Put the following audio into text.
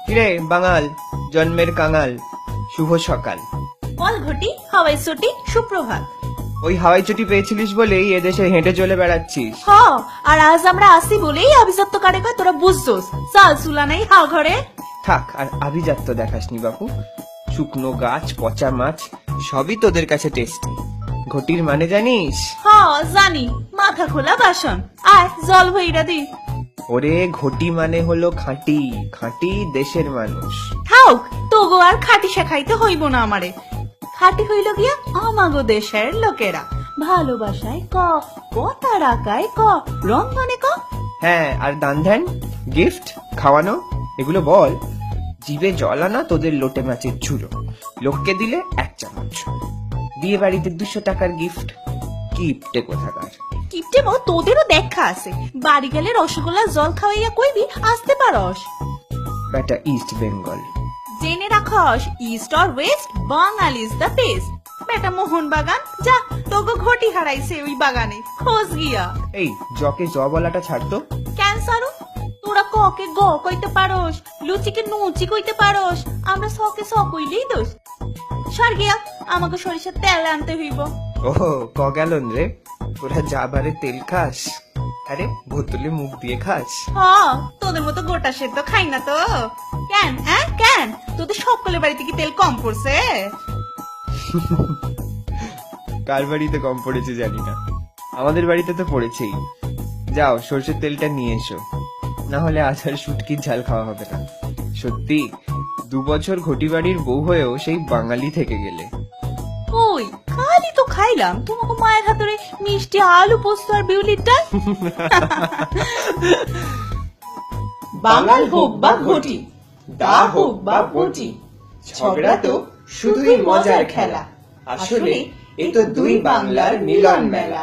কিরে বাঙাল, জন্মের কাঙাল, শুভ সকাল। বল ঘটি, হাওয়াই চটি, সুপ্রভাত। ওই হাওয়াই চটি পেয়েছিলিস বলেই এদেশে হেঁটে চলে বেড়াচ্ছিস। হ, আর আজ আমরা আসি বলেই অভিজাত্য কারে কয় তোরা বুঝছোস। চাল চুলা নাই হা ঘরে। থাক, আর আভিজাত্য দেখাসনি বাপু। শুকনো গাছ, পচা মাছ সবই তোদের কাছে টেস্টি। ঘটির মানে জানিস? হ জানি, মাথা খোলা বাসন। আয় জল ভইরা দি। ওরে ঘটি মানে হলো খাঁটি খাঁটি দেশের মানুষ। থাক, তোগো আর খাটি শেখাইতে হইব না আমারে। খাটি হইল গিয়া আমাগো দেশের লোকেরা। ভালোবাসায় ক, কথা রাখায় ক, রন্ধনে ক। হ্যাঁ, আর দান ধ্যান, গিফট, খাওয়ানো এগুলো বল। জিভে জল আনা তোদের লোটে মাছের ঝুড়ো, লোককে দিলে 1 চামচ। বিয়ে বাড়িতে 200 টাকার গিফট, গিফটে কোথাকার। কিপটে মো তোদেরও দেখা আছে। বাড়ি গেলে রসগোল্লা জল খাওয়াইয়া কইবি আসতে পারস। বেটা ইস্ট বেঙ্গল। জেনে রাখস, east or west, Bangal is the best. বেটা মোহন বাগান, যা তোগো ঘটি হারাইছে ওই বাগানে, খোঁজ গিয়া। এই জকে জ বলাটা ছাড়তো। ক্যান্সারও তোরা ককে গ কইতে পারস, লুচিকে নুচি কইতে পারস, আমরা সকে স কইলেই দোষ। সর গিয়া, আমাকে সরিষার তেল আনতে হইব। ওহো, ক গেলন রে, তোরা যা বারে তেল খাস, আরে বোতলে মুখ দিয়ে খাস। হ, তোদের মতো গোটা সেদ্ধ খাই না তো। কেন কেন তোদের সকলের বাড়িতে কি তেল কম পড়ছে? কার বাড়িতে কম পড়েছে জানি না, আমাদের বাড়িতে তো পড়েছেই। যাও সর্ষের তেলটা নিয়ে এসো, না হলে আজ আর শুটকির ঝাল খাওয়া হবে না। সত্যি 2 বছর ঘটি বাড়ির বউ হয়েও সেই বাঙালি থেকে গেলে। ওই খালি তো খাইলাম তোমাকে মায়ের হাতের মিষ্টি আলু পোস্ত আর বিউলির ডাল। বাঙাল হোক বা ঘটি, দা হোক বা বটি, ঝগড়া তো শুধুই মজার খেলা। আসলে এ তো দুই বাংলার মিলন মেলা।